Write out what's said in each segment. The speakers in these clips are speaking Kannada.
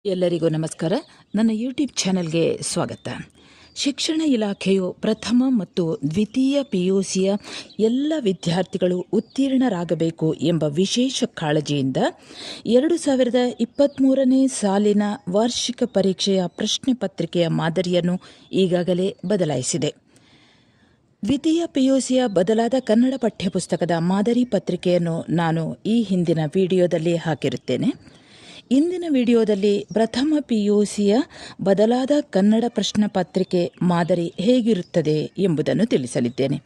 ಎಲ್ಲರಿಗೂ ನಮಸ್ಕಾರ. ನನ್ನ ಯೂಟ್ಯೂಬ್ ಚಾನೆಲ್ಗೆ ಸ್ವಾಗತ. ಶಿಕ್ಷಣ ಇಲಾಖೆಯು ಪ್ರಥಮ ಮತ್ತು ದ್ವಿತೀಯ PUCಯ ಎಲ್ಲ ವಿದ್ಯಾರ್ಥಿಗಳು ಉತ್ತೀರ್ಣರಾಗಬೇಕು ಎಂಬ ವಿಶೇಷ ಕಾಳಜಿಯಿಂದ 2023ನೇ ಸಾಲಿನ ವಾರ್ಷಿಕ ಪರೀಕ್ಷೆಯ ಪ್ರಶ್ನೆ ಪತ್ರಿಕೆಯ ಮಾದರಿಯನ್ನು ಈಗಾಗಲೇ ಬದಲಾಯಿಸಿದೆ. ದ್ವಿತೀಯ PUCಯ ಬದಲಾದ ಕನ್ನಡ ಪಠ್ಯಪುಸ್ತಕದ ಮಾದರಿ ಪತ್ರಿಕೆಯನ್ನು ನಾನು ಈ ಹಿಂದಿನ ವಿಡಿಯೋದಲ್ಲಿ ಹಾಕಿರುತ್ತೇನೆ. ಇಂದಿನ ವಿಡಿಯೋದಲ್ಲಿ ಪ್ರಥಮ PUCಯ ಬದಲಾದ ಕನ್ನಡ ಪ್ರಶ್ನೆ ಪತ್ರಿಕೆ ಮಾದರಿ ಹೇಗಿರುತ್ತದೆ ಎಂಬುದನ್ನು ತಿಳಿಸಲಿದ್ದೇನೆ.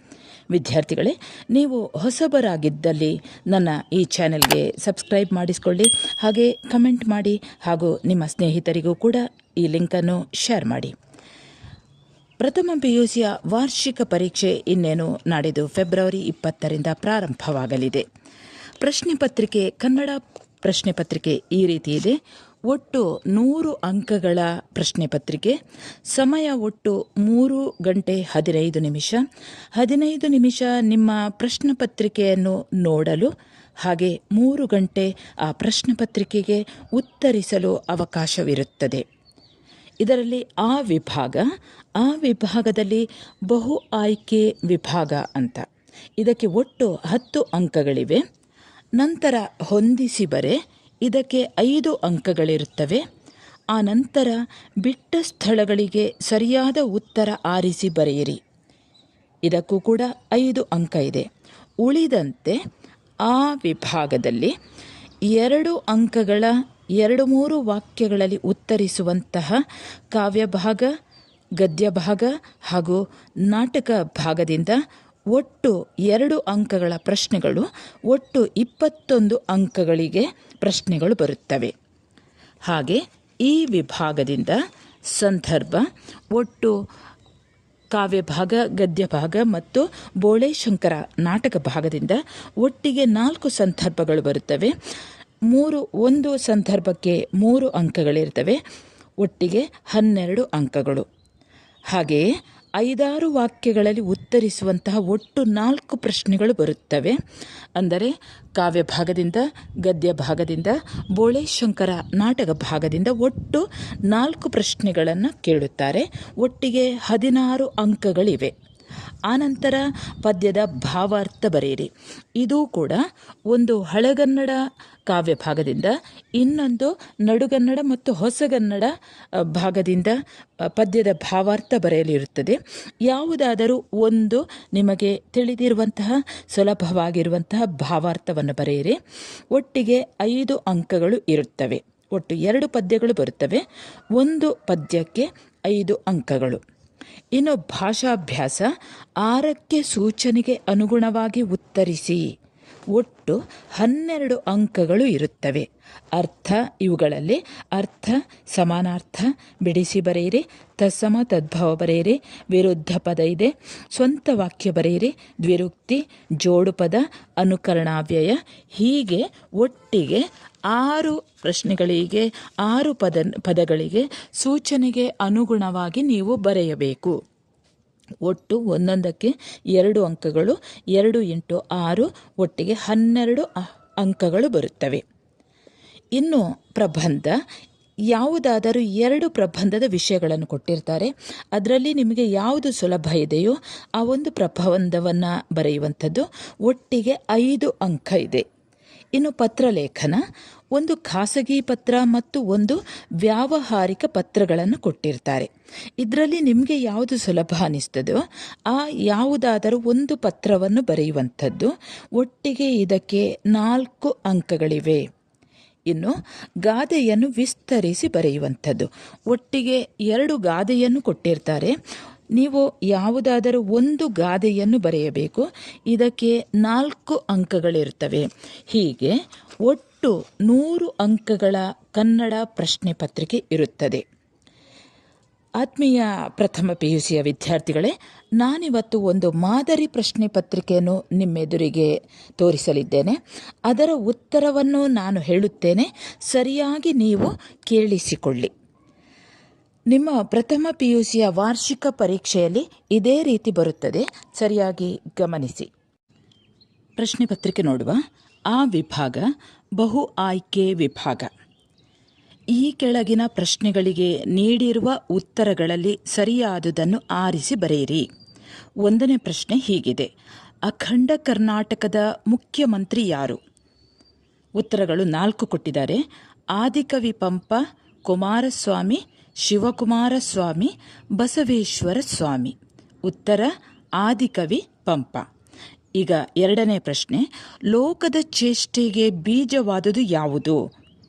ವಿದ್ಯಾರ್ಥಿಗಳೇ, ನೀವು ಹೊಸಬರಾಗಿದ್ದಲ್ಲಿ ನನ್ನ ಈ ಚಾನೆಲ್ಗೆ ಸಬ್ಸ್ಕ್ರೈಬ್ ಮಾಡಿಸಿಕೊಳ್ಳಿ, ಹಾಗೆ ಕಮೆಂಟ್ ಮಾಡಿ ಹಾಗೂ ನಿಮ್ಮ ಸ್ನೇಹಿತರಿಗೂ ಕೂಡ ಈ ಲಿಂಕನ್ನು ಶೇರ್ ಮಾಡಿ. ಪ್ರಥಮ PUCಯ ವಾರ್ಷಿಕ ಪರೀಕ್ಷೆ ಇನ್ನೇನು ನಾಡಿದ್ದು ಫೆಬ್ರವರಿ 20ರಿಂದ ಪ್ರಾರಂಭವಾಗಲಿದೆ. ಪ್ರಶ್ನೆ ಪತ್ರಿಕೆ ಕನ್ನಡ ಪ್ರಶ್ನೆ ಪತ್ರಿಕೆ ಈ ರೀತಿ ಇದೆ. ಒಟ್ಟು 100 ಅಂಕಗಳ ಪ್ರಶ್ನೆ ಪತ್ರಿಕೆ. ಸಮಯ ಒಟ್ಟು 3 ಗಂಟೆ 15 ನಿಮಿಷ. 15 ನಿಮಿಷ ನಿಮ್ಮ ಪ್ರಶ್ನೆ ಪತ್ರಿಕೆಯನ್ನು ನೋಡಲು, ಹಾಗೆ 3 ಗಂಟೆ ಆ ಪ್ರಶ್ನೆ ಪತ್ರಿಕೆಗೆ ಉತ್ತರಿಸಲು ಅವಕಾಶವಿರುತ್ತದೆ. ಇದರಲ್ಲಿ ಆ ವಿಭಾಗದಲ್ಲಿ ಬಹು ಆಯ್ಕೆ ವಿಭಾಗ ಅಂತ, ಇದಕ್ಕೆ ಒಟ್ಟು 10 ಅಂಕಗಳಿವೆ. ನಂತರ ಹೊಂದಿಸಿ ಬರೆ, ಇದಕ್ಕೆ 5 ಅಂಕಗಳಿರುತ್ತವೆ. ಆ ನಂತರ ಬಿಟ್ಟ ಸ್ಥಳಗಳಿಗೆ ಸರಿಯಾದ ಉತ್ತರ ಆರಿಸಿ ಬರೆಯಿರಿ, ಇದಕ್ಕೂ ಕೂಡ 5 ಅಂಕ ಇದೆ. ಉಳಿದಂತೆ ಆ ವಿಭಾಗದಲ್ಲಿ 2 ಅಂಕಗಳ 2-3 ವಾಕ್ಯಗಳಲ್ಲಿ ಉತ್ತರಿಸುವಂತಹ ಕಾವ್ಯ ಭಾಗ, ಗದ್ಯ ಭಾಗ ಹಾಗೂ ನಾಟಕ ಭಾಗದಿಂದ ಒಟ್ಟು 2 ಅಂಕಗಳ ಪ್ರಶ್ನೆಗಳು, ಒಟ್ಟು 21 ಅಂಕಗಳಿಗೆ ಪ್ರಶ್ನೆಗಳು ಬರುತ್ತವೆ. ಹಾಗೆ ಈ ವಿಭಾಗದಿಂದ ಸಂದರ್ಭ, ಒಟ್ಟು ಕಾವ್ಯ ಭಾಗ, ಗದ್ಯ ಭಾಗ ಮತ್ತು ಬೋಳೇಶಂಕರ ನಾಟಕ ಭಾಗದಿಂದ ಒಟ್ಟಿಗೆ 4 ಸಂದರ್ಭಗಳು ಬರುತ್ತವೆ. ಒಂದು ಸಂದರ್ಭಕ್ಕೆ 3 ಅಂಕಗಳಿರ್ತವೆ, ಒಟ್ಟಿಗೆ 12 ಅಂಕಗಳು. ಹಾಗೆಯೇ 5-6 ವಾಕ್ಯಗಳಲ್ಲಿ ಉತ್ತರಿಸುವಂತಹ ಒಟ್ಟು 4 ಪ್ರಶ್ನೆಗಳು ಬರುತ್ತವೆ. ಅಂದರೆ ಕಾವ್ಯ ಭಾಗದಿಂದ, ಗದ್ಯ ಭಾಗದಿಂದ, ಬೋಳೇಶಂಕರ ನಾಟಕ ಭಾಗದಿಂದ ಒಟ್ಟು 4 ಪ್ರಶ್ನೆಗಳನ್ನು ಕೇಳುತ್ತಾರೆ. ಒಟ್ಟಿಗೆ 16 ಅಂಕಗಳಿವೆ. ಆನಂತರ ಪದ್ಯದ ಭಾವಾರ್ಥ ಬರೆಯಿರಿ. ಇದೂ ಕೂಡ ಒಂದು ಹಳೆಗನ್ನಡ ಕಾವ್ಯ ಭಾಗದಿಂದ, ಇನ್ನೊಂದು ನಡುಗನ್ನಡ ಮತ್ತು ಹೊಸಗನ್ನಡ ಭಾಗದಿಂದ ಪದ್ಯದ ಭಾವಾರ್ಥ ಬರೆಯಲಿರುತ್ತದೆ. ಯಾವುದಾದರೂ ಒಂದು ನಿಮಗೆ ತಿಳಿದಿರುವಂತಹ ಸುಲಭವಾಗಿರುವಂತಹ ಭಾವಾರ್ಥವನ್ನು ಬರೆಯಿರಿ. ಒಟ್ಟಿಗೆ 5 ಅಂಕಗಳು ಇರುತ್ತವೆ. ಒಟ್ಟು 2 ಪದ್ಯಗಳು ಬರುತ್ತವೆ. ಒಂದು ಪದ್ಯಕ್ಕೆ 5 ಅಂಕಗಳು. ಇನ್ನು ಭಾಷಾಭ್ಯಾಸ, 6ಕ್ಕೆ ಸೂಚನೆಗೆ ಅನುಗುಣವಾಗಿ ಉತ್ತರಿಸಿ. ಒಟ್ಟು 12 ಅಂಕಗಳು ಇರುತ್ತವೆ. ಅರ್ಥ, ಇವುಗಳಲ್ಲಿ ಅರ್ಥ, ಸಮಾನಾರ್ಥ ಬಿಡಿಸಿ ಬರೆಯಿರಿ. ತತ್ಸಮ ತದ್ಭವ ಬರೆಯಿರಿ. ವಿರುದ್ಧ ಪದ ಇದೆ, ಸ್ವಂತ ವಾಕ್ಯ ಬರೆಯಿರಿ. ದ್ವಿರುಕ್ತಿ, ಜೋಡು ಪದ, ಅನುಕರಣಾವ್ಯಯ, ಹೀಗೆ ಒಟ್ಟಿಗೆ 6 ಪ್ರಶ್ನೆಗಳಿಗೆ 6 ಪದಗಳಿಗೆ ಸೂಚನೆಗೆ ಅನುಗುಣವಾಗಿ ನೀವು ಬರೆಯಬೇಕು. ಒಟ್ಟು ಒಂದೊಂದಕ್ಕೆ 2 ಅಂಕಗಳು, 2 × 6, ಒಟ್ಟಿಗೆ 12 ಅಂಕಗಳು ಬರುತ್ತವೆ. ಇನ್ನು ಪ್ರಬಂಧ, ಯಾವುದಾದರೂ 2 ಪ್ರಬಂಧದ ವಿಷಯಗಳನ್ನು ಕೊಟ್ಟಿರ್ತಾರೆ. ಅದರಲ್ಲಿ ನಿಮಗೆ ಯಾವುದು ಸುಲಭ ಇದೆಯೋ ಆ ಒಂದು ಪ್ರಬಂಧವನ್ನು ಬರೆಯುವಂಥದ್ದು. ಒಟ್ಟಿಗೆ 5 ಅಂಕ ಇದೆ. ಇನ್ನು ಪತ್ರಲೇಖನ, ಒಂದು ಖಾಸಗಿ ಪತ್ರ ಮತ್ತು ಒಂದು ವ್ಯಾವಹಾರಿಕ ಪತ್ರಗಳನ್ನು ಕೊಟ್ಟಿರ್ತಾರೆ. ಇದರಲ್ಲಿ ನಿಮಗೆ ಯಾವುದು ಸುಲಭ ಅನಿಸ್ತದೋ ಆ ಯಾವುದಾದರೂ ಒಂದು ಪತ್ರವನ್ನು ಬರೆಯುವಂಥದ್ದು. ಒಟ್ಟಿಗೆ ಇದಕ್ಕೆ 4 ಅಂಕಗಳಿವೆ. ಇನ್ನು ಗಾದೆಯನ್ನು ವಿಸ್ತರಿಸಿ ಬರೆಯುವಂಥದ್ದು. ಒಟ್ಟಿಗೆ 2 ಗಾದೆಯನ್ನು ಕೊಟ್ಟಿರ್ತಾರೆ. ನೀವು ಯಾವುದಾದರೂ ಒಂದು ಗಾದೆಯನ್ನು ಬರೆಯಬೇಕು. ಇದಕ್ಕೆ 4 ಅಂಕಗಳಿರುತ್ತವೆ. ಹೀಗೆ ಒಟ್ಟು 100 ಅಂಕಗಳ ಕನ್ನಡ ಪ್ರಶ್ನೆ ಪತ್ರಿಕೆ ಇರುತ್ತದೆ. ಆತ್ಮೀಯ ಪ್ರಥಮ PUCಯ ವಿದ್ಯಾರ್ಥಿಗಳೇ, ನಾನಿವತ್ತು ಒಂದು ಮಾದರಿ ಪ್ರಶ್ನೆ ಪತ್ರಿಕೆಯನ್ನು ನಿಮ್ಮೆದುರಿಗೆ ತೋರಿಸಲಿದ್ದೇನೆ. ಅದರ ಉತ್ತರವನ್ನು ನಾನು ಹೇಳುತ್ತೇನೆ, ಸರಿಯಾಗಿ ನೀವು ಕೇಳಿಸಿಕೊಳ್ಳಿ. ನಿಮ್ಮ ಪ್ರಥಮ PUCಯ ವಾರ್ಷಿಕ ಪರೀಕ್ಷೆಯಲ್ಲಿ ಇದೇ ರೀತಿ ಬರುತ್ತದೆ, ಸರಿಯಾಗಿ ಗಮನಿಸಿ. ಪ್ರಶ್ನೆ ಪತ್ರಿಕೆ ನೋಡುವ. ಆ ವಿಭಾಗ ಬಹು ಆಯ್ಕೆ ವಿಭಾಗ. ಈ ಕೆಳಗಿನ ಪ್ರಶ್ನೆಗಳಿಗೆ ನೀಡಿರುವ ಉತ್ತರಗಳಲ್ಲಿ ಸರಿಯಾದುದನ್ನು ಆರಿಸಿ ಬರೆಯಿರಿ. 1ನೇ ಪ್ರಶ್ನೆ ಹೀಗಿದೆ: ಅಖಂಡ ಕರ್ನಾಟಕದ ಮುಖ್ಯಮಂತ್ರಿ ಯಾರು? ಉತ್ತರಗಳು 4 ಕೊಟ್ಟಿದ್ದಾರೆ. ಆದಿಕವಿ ಪಂಪ, ಕುಮಾರಸ್ವಾಮಿ, ಶಿವಕುಮಾರ ಸ್ವಾಮಿ, ಬಸವೇಶ್ವರ ಸ್ವಾಮಿ. ಉತ್ತರ ಆದಿಕವಿ ಪಂಪ. ಈಗ 2ನೇ ಪ್ರಶ್ನೆ: ಲೋಕದ ಚೇಷ್ಟೆಗೆ ಬೀಜವಾದುದು ಯಾವುದು?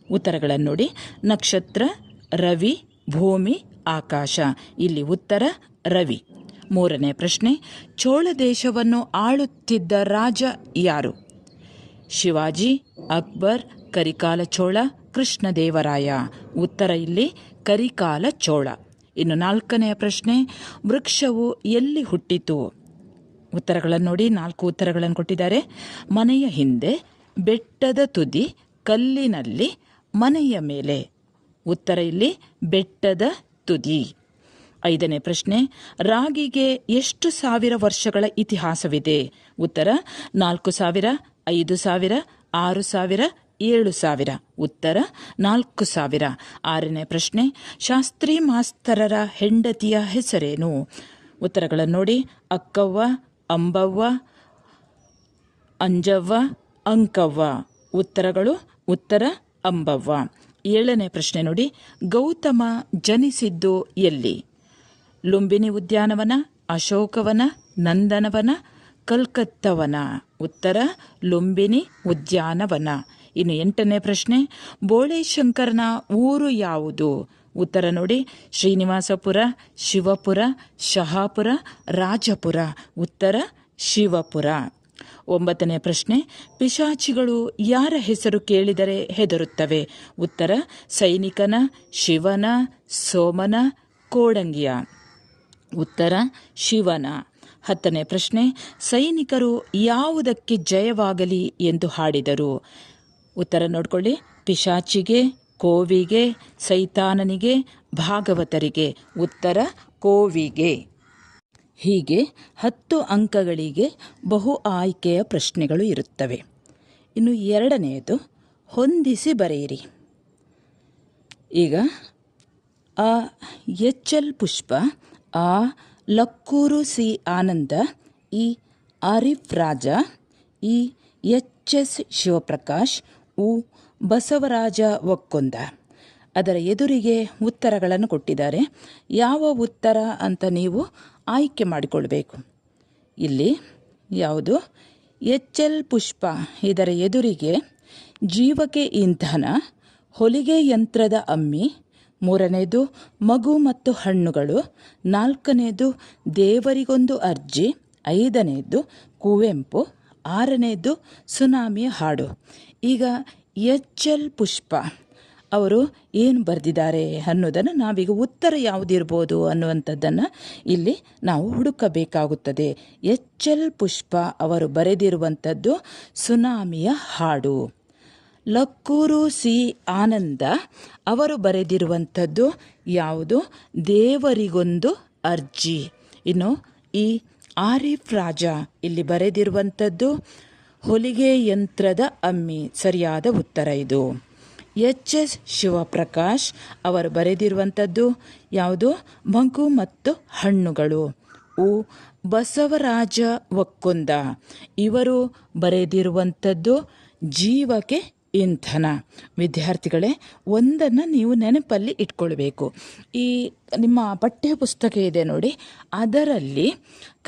ಉತ್ತರಗಳನ್ನು ನೋಡಿ. ನಕ್ಷತ್ರ, ರವಿ, ಭೂಮಿ, ಆಕಾಶ. ಇಲ್ಲಿ ಉತ್ತರ ರವಿ. 3ನೇ ಪ್ರಶ್ನೆ: ಚೋಳ ದೇಶವನ್ನು ಆಳುತ್ತಿದ್ದ ರಾಜ ಯಾರು? ಶಿವಾಜಿ, ಅಕ್ಬರ್, ಕರಿಕಾಲ ಚೋಳ, ಕೃಷ್ಣದೇವರಾಯ. ಉತ್ತರ ಇಲ್ಲಿ ಕರಿಕಾಲ ಚೋಳ. ಇನ್ನು 4ನೇ ಪ್ರಶ್ನೆ: ವೃಕ್ಷವು ಎಲ್ಲಿ ಹುಟ್ಟಿತು? ಉತ್ತರಗಳನ್ನು ನೋಡಿ. 4 ಉತ್ತರಗಳನ್ನು ಕೊಟ್ಟಿದ್ದಾರೆ. ಮನೆಯ ಹಿಂದೆ, ಬೆಟ್ಟದ ತುದಿ, ಕಲ್ಲಿನಲ್ಲಿ, ಮನೆಯ ಮೇಲೆ. ಉತ್ತರ ಇಲ್ಲಿ ಬೆಟ್ಟದ ತುದಿ. 5ನೇ ಪ್ರಶ್ನೆ: ರಾಗಿಗೆ ಎಷ್ಟು ಸಾವಿರ ವರ್ಷಗಳ ಇತಿಹಾಸವಿದೆ? ಉತ್ತರ 4000, 5000, 6000, 7000. ಉತ್ತರ 4000. 6ನೇ ಪ್ರಶ್ನೆ: ಶಾಸ್ತ್ರಿ ಮಾಸ್ತರರ ಹೆಂಡತಿಯ ಹೆಸರೇನು? ಉತ್ತರಗಳನ್ನು ನೋಡಿ. ಅಕ್ಕವ್ವ, ಅಂಬವ್ವ, ಅಂಜವ್ವ, ಅಂಕವ್ವ. ಉತ್ತರಗಳು ಉತ್ತರ ಅಂಬವ್ವ. 7ನೇ ಪ್ರಶ್ನೆ ನೋಡಿ. ಗೌತಮ ಜನಿಸಿದ್ದು ಎಲ್ಲಿ? ಲುಂಬಿನಿ ಉದ್ಯಾನವನ, ಅಶೋಕವನ, ನಂದನವನ, ಕಲ್ಕತ್ತವನ. ಉತ್ತರ ಲುಂಬಿನಿ ಉದ್ಯಾನವನ. ಇನ್ನು 8ನೇ ಪ್ರಶ್ನೆ: ಬೋಳೇಶಂಕರನ ಊರು ಯಾವುದು? ಉತ್ತರ ನೋಡಿ. ಶ್ರೀನಿವಾಸಪುರ, ಶಿವಪುರ, ಶಹಾಪುರ, ರಾಜಪುರ. ಉತ್ತರ ಶಿವಪುರ. 9ನೇ ಪ್ರಶ್ನೆ: ಪಿಶಾಚಿಗಳು ಯಾರ ಹೆಸರು ಕೇಳಿದರೆ ಹೆದರುತ್ತವೆ? ಉತ್ತರ ಸೈನಿಕನ, ಶಿವನ, ಸೋಮನ, ಕೋಡಂಗಿಯ. ಉತ್ತರ ಶಿವನ. 10ನೇ ಪ್ರಶ್ನೆ: ಸೈನಿಕರು ಯಾವುದಕ್ಕೆ ಜಯವಾಗಲಿ ಎಂದು ಹಾಡಿದರು? ಉತ್ತರ ನೋಡ್ಕೊಳ್ಳಿ. ಪಿಶಾಚಿಗೆ, ಕೋವಿಗೆ, ಸೈತಾನನಿಗೆ, ಭಾಗವತರಿಗೆ. ಉತ್ತರ ಕೋವಿಗೆ. ಹೀಗೆ 10 ಅಂಕಗಳಿಗೆ ಬಹು ಆಯ್ಕೆಯ ಪ್ರಶ್ನೆಗಳು ಇರುತ್ತವೆ. ಇನ್ನು 2ನೇದು ಹೊಂದಿಸಿ ಬರೆಯಿರಿ. ಈಗ ಆ ಎಚ್.ಎಲ್. ಪುಷ್ಪ, ಆ ಲಕ್ಕೂರು ಸಿ ಆನಂದ, ಈ ಆರಿಫ್ ರಾಜ, ಈ ಎಚ್.ಎಸ್. ಶಿವಪ್ರಕಾಶ್, ಉ ಬಸವರಾಜ ಒಕ್ಕೊಂದ. ಅದರ ಎದುರಿಗೆ ಉತ್ತರಗಳನ್ನು ಕೊಟ್ಟಿದ್ದಾರೆ. ಯಾವ ಉತ್ತರ ಅಂತ ನೀವು ಆಯ್ಕೆ ಮಾಡಿಕೊಳ್ಬೇಕು. ಇಲ್ಲಿ ಯಾವುದು? ಎಚ್.ಎಲ್. ಪುಷ್ಪ. ಇದರ ಎದುರಿಗೆ ಜೀವಕ್ಕೆ ಇಂಧನ, ಹೊಲಿಗೆ ಯಂತ್ರದ ಅಮ್ಮಿ, 3ನೇದು ಮಗು ಮತ್ತು ಹಣ್ಣುಗಳು, 4ನೇದು ದೇವರಿಗೊಂದು ಅರ್ಜಿ, 5ನೇದು ಕುವೆಂಪು, 6ನೇದು ಸುನಾಮಿಯ ಹಾಡು. ಈಗ ಎಚ್.ಎಲ್. ಪುಷ್ಪ ಅವರು ಏನು ಬರೆದಿದ್ದಾರೆ ಅನ್ನೋದನ್ನು ನಾವೀಗ ಉತ್ತರ ಯಾವುದಿರ್ಬೋದು ಅನ್ನುವಂಥದ್ದನ್ನು ಇಲ್ಲಿ ನಾವು ಹುಡುಕಬೇಕಾಗುತ್ತದೆ. ಎಚ್.ಎಲ್. ಪುಷ್ಪ ಅವರು ಬರೆದಿರುವಂಥದ್ದು ಸುನಾಮಿಯ ಹಾಡು. ಲಕ್ಕೂರು ಸಿ ಆನಂದ ಅವರು ಬರೆದಿರುವಂಥದ್ದು ಯಾವುದು? ದೇವರಿಗೊಂದು ಅರ್ಜಿ. ಇನ್ನು ಈ ಆರಿಫ್ ರಾಜ ಇಲ್ಲಿ ಬರೆದಿರುವಂಥದ್ದು ಹೊಲಿಗೆ ಯಂತ್ರದ ಅಮ್ಮಿ. ಸರಿಯಾದ ಉತ್ತರ ಇದು. ಎಚ್.ಎಸ್. ಶಿವಪ್ರಕಾಶ್ ಅವರು ಬರೆದಿರುವಂಥದ್ದು ಯಾವುದು? ಮಗು ಮತ್ತು ಹಣ್ಣುಗಳು. ಉ ಬಸವರಾಜ ಒಕ್ಕೊಂದ ಇವರು ಬರೆದಿರುವಂಥದ್ದು ಜೀವಕ್ಕೆ ಇಂಧನ. ವಿದ್ಯಾರ್ಥಿಗಳೇ, ಒಂದನ್ನು ನೀವು ನೆನಪಲ್ಲಿ ಇಟ್ಕೊಳ್ಬೇಕು. ಈ ನಿಮ್ಮ ಪಠ್ಯ ಪುಸ್ತಕ ಇದೆ ನೋಡಿ, ಅದರಲ್ಲಿ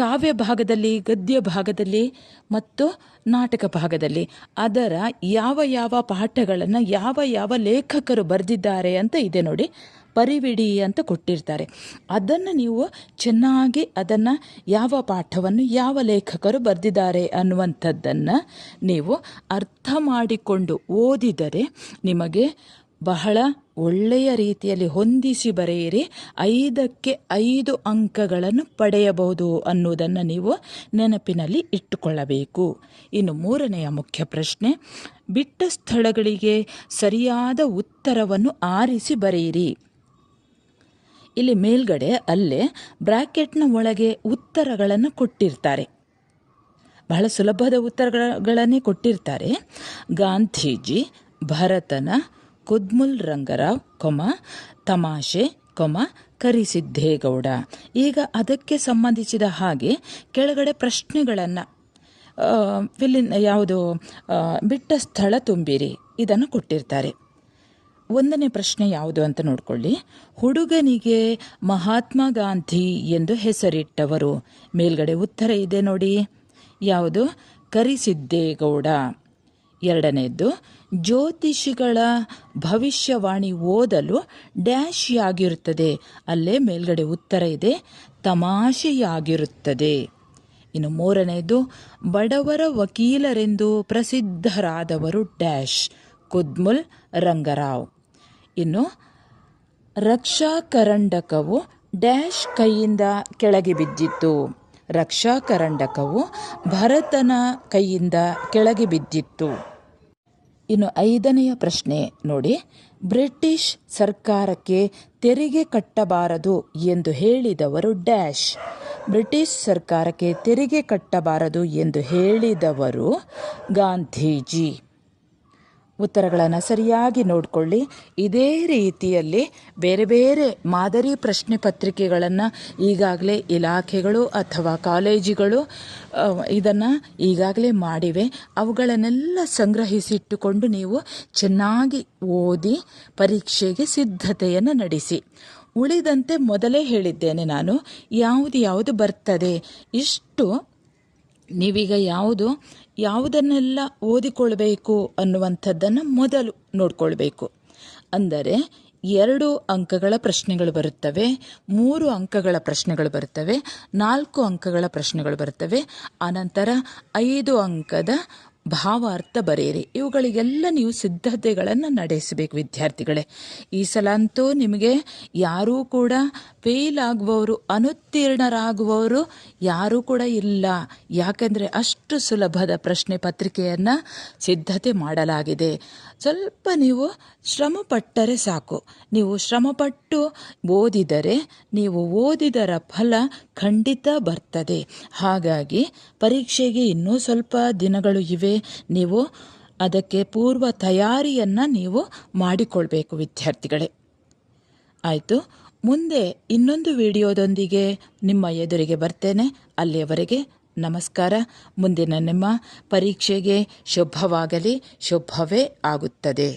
ಕಾವ್ಯ ಭಾಗದಲ್ಲಿ, ಗದ್ಯ ಭಾಗದಲ್ಲಿ ಮತ್ತು ನಾಟಕ ಭಾಗದಲ್ಲಿ ಅದರ ಯಾವ ಯಾವ ಪಾಠಗಳನ್ನು ಯಾವ ಯಾವ ಲೇಖಕರು ಬರೆದಿದ್ದಾರೆ ಅಂತ ಇದೆ ನೋಡಿ, ಪರಿವಿಡಿ ಅಂತ ಕೊಟ್ಟಿರ್ತಾರೆ. ಅದನ್ನು ನೀವು ಚೆನ್ನಾಗಿ ಅದನ್ನು ಯಾವ ಪಾಠವನ್ನು ಯಾವ ಲೇಖಕರು ಬರೆದಿದ್ದಾರೆ ಅನ್ನುವಂಥದ್ದನ್ನು ನೀವು ಅರ್ಥ ಮಾಡಿಕೊಂಡು ಓದಿದರೆ ನಿಮಗೆ ಬಹಳ ಒಳ್ಳೆಯ ರೀತಿಯಲ್ಲಿ ಹೊಂದಿಸಿ ಬರೆಯಿರಿ. 5ಕ್ಕೆ 5 ಅಂಕಗಳನ್ನು ಪಡೆಯಬಹುದು ಅನ್ನುವುದನ್ನು ನೀವು ನೆನಪಿನಲ್ಲಿ ಇಟ್ಟುಕೊಳ್ಳಬೇಕು. ಇನ್ನು 3ನೆಯ ಮುಖ್ಯ ಪ್ರಶ್ನೆ: ಬಿಟ್ಟ ಸ್ಥಳಗಳಿಗೆ ಸರಿಯಾದ ಉತ್ತರವನ್ನು ಆರಿಸಿ ಬರೆಯಿರಿ. ಇಲ್ಲಿ ಮೇಲ್ಗಡೆ ಅಲ್ಲೇ ಬ್ರ್ಯಾಕೆಟ್ನ ಒಳಗೆ ಉತ್ತರಗಳನ್ನು ಕೊಟ್ಟಿರ್ತಾರೆ. ಬಹಳ ಸುಲಭದ ಉತ್ತರಗಳನ್ನೇ ಕೊಟ್ಟಿರ್ತಾರೆ. ಗಾಂಧೀಜಿ, ಭರತನ, ಕುದ್ಮುಲ್ ರಂಗರಾವ್, ತಮಾಷೆ, ಕರಿಸಿದ್ದೇಗೌಡ. ಈಗ ಅದಕ್ಕೆ ಸಂಬಂಧಿಸಿದ ಹಾಗೆ ಕೆಳಗಡೆ ಪ್ರಶ್ನೆಗಳನ್ನು ಬಿಟ್ಟ ಸ್ಥಳ ತುಂಬಿರಿ ಇದನ್ನು ಕೊಟ್ಟಿರ್ತಾರೆ. ಒಂದನೇ ಪ್ರಶ್ನೆ ಯಾವುದು ಅಂತ ನೋಡ್ಕೊಳ್ಳಿ. ಹುಡುಗನಿಗೆ ಮಹಾತ್ಮ ಗಾಂಧಿ ಎಂದು ಹೆಸರಿಟ್ಟವರು. ಮೇಲ್ಗಡೆ ಉತ್ತರ ಇದೆ ನೋಡಿ, ಯಾವುದು? ಕರಿಸಿದ್ದೇಗೌಡ. ಎರಡನೇದ್ದು, ಜ್ಯೋತಿಷಿಗಳ ಭವಿಷ್ಯವಾಣಿ ಓದಲು ಡ್ಯಾಶಿಯಾಗಿರುತ್ತದೆ. ಅಲ್ಲೇ ಮೇಲ್ಗಡೆ ಉತ್ತರ ಇದೆ, ತಮಾಷೆಯಾಗಿರುತ್ತದೆ. ಇನ್ನು ಮೂರನೇದು, ಬಡವರ ವಕೀಲರೆಂದು ಪ್ರಸಿದ್ಧರಾದವರು ಡ್ಯಾಶ್, ಕುದ್ಮುಲ್ ರಂಗರಾವ್. ಇನ್ನು ರಕ್ಷಾ ಕರಂಡಕವು ಡ್ಯಾಶ್ ಕೈಯಿಂದ ಕೆಳಗೆ ಬಿದ್ದಿತ್ತು. ರಕ್ಷಾ ಕರಂಡಕವು ಭರತನ ಕೈಯಿಂದ ಕೆಳಗೆ ಬಿದ್ದಿತ್ತು. ಇನ್ನು ಐದನೆಯ ಪ್ರಶ್ನೆ ನೋಡಿ, ಬ್ರಿಟಿಷ್ ಸರ್ಕಾರಕ್ಕೆ ತೆರಿಗೆ ಕಟ್ಟಬಾರದು ಎಂದು ಹೇಳಿದವರು ಡ್ಯಾಶ್. ಬ್ರಿಟಿಷ್ ಸರ್ಕಾರಕ್ಕೆ ತೆರಿಗೆ ಕಟ್ಟಬಾರದು ಎಂದು ಹೇಳಿದವರು ಗಾಂಧೀಜಿ. ಉತ್ತರಗಳನ್ನು ಸರಿಯಾಗಿ ನೋಡಿಕೊಳ್ಳಿ. ಇದೇ ರೀತಿಯಲ್ಲಿ ಬೇರೆ ಬೇರೆ ಮಾದರಿ ಪ್ರಶ್ನೆ ಪತ್ರಿಕೆಗಳನ್ನು ಈಗಾಗಲೇ ಇಲಾಖೆಗಳು ಅಥವಾ ಕಾಲೇಜುಗಳು ಇದನ್ನು ಈಗಾಗಲೇ ಮಾಡಿವೆ. ಅವುಗಳನ್ನೆಲ್ಲ ಸಂಗ್ರಹಿಸಿಟ್ಟುಕೊಂಡು ನೀವು ಚೆನ್ನಾಗಿ ಓದಿ ಪರೀಕ್ಷೆಗೆ ಸಿದ್ಧತೆಯನ್ನು ನಡೆಸಿ. ಉಳಿದಂತೆ ಮೊದಲೇ ಹೇಳಿದ್ದೇನೆ ನಾನು, ಯಾವುದು ಬರ್ತದೆ, ಇಷ್ಟು ನೀವೀಗ ಯಾವುದನ್ನೆಲ್ಲ ಓದಿಕೊಳ್ಬೇಕು ಅನ್ನುವಂಥದ್ದನ್ನು ಮೊದಲು ನೋಡ್ಕೊಳ್ಬೇಕು. ಅಂದರೆ 2 ಅಂಕಗಳ ಪ್ರಶ್ನೆಗಳು ಬರುತ್ತವೆ, 3 ಅಂಕಗಳ ಪ್ರಶ್ನೆಗಳು ಬರುತ್ತವೆ, 4 ಅಂಕಗಳ ಪ್ರಶ್ನೆಗಳು ಬರುತ್ತವೆ, ಆನಂತರ 5 ಅಂಕದ ಭಾವಾರ್ಥ ಬರೆಯಿರಿ. ಇವುಗಳಿಗೆಲ್ಲ ನೀವು ಸಿದ್ಧತೆಗಳನ್ನು ನಡೆಸಬೇಕು ವಿದ್ಯಾರ್ಥಿಗಳೇ. ಈ ಸಲ ಅಂತೂ ನಿಮಗೆ ಯಾರೂ ಕೂಡ ಫೇಲ್ ಆಗುವವರು, ಅನುತ್ತೀರ್ಣರಾಗುವವರು ಯಾರೂ ಕೂಡ ಇಲ್ಲ. ಯಾಕಂದರೆ ಅಷ್ಟು ಸುಲಭದ ಪ್ರಶ್ನೆ ಪತ್ರಿಕೆಯನ್ನು ಸಿದ್ಧತೆ ಮಾಡಲಾಗಿದೆ. ಸ್ವಲ್ಪ ನೀವು ಶ್ರಮಪಟ್ಟರೆ ಸಾಕು. ನೀವು ಶ್ರಮಪಟ್ಟು ಓದಿದರೆ ನೀವು ಓದಿದರ ಫಲ ಖಂಡಿತ ಬರ್ತದೆ. ಹಾಗಾಗಿ ಪರೀಕ್ಷೆಗೆ ಇನ್ನೂ ಸ್ವಲ್ಪ ದಿನಗಳು ಇವೆ. ನೀವು ಅದಕ್ಕೆ ಪೂರ್ವ ತಯಾರಿಯನ್ನು ನೀವು ಮಾಡಿಕೊಳ್ಬೇಕು ವಿದ್ಯಾರ್ಥಿಗಳೇ. ಆಯಿತು, ಮುಂದೆ ಇನ್ನೊಂದು ವಿಡಿಯೋದೊಂದಿಗೆ ನಿಮ್ಮ ಎದುರಿಗೆ ಬರ್ತೇನೆ. ಅಲ್ಲಿಯವರೆಗೆ ನಮಸ್ಕಾರ. ಮುಂದಿನ ನಿಮ್ಮ ಪರೀಕ್ಷೆಗೆ ಶುಭವಾಗಲಿ, ಶುಭವೇ ಆಗುತ್ತದೆ.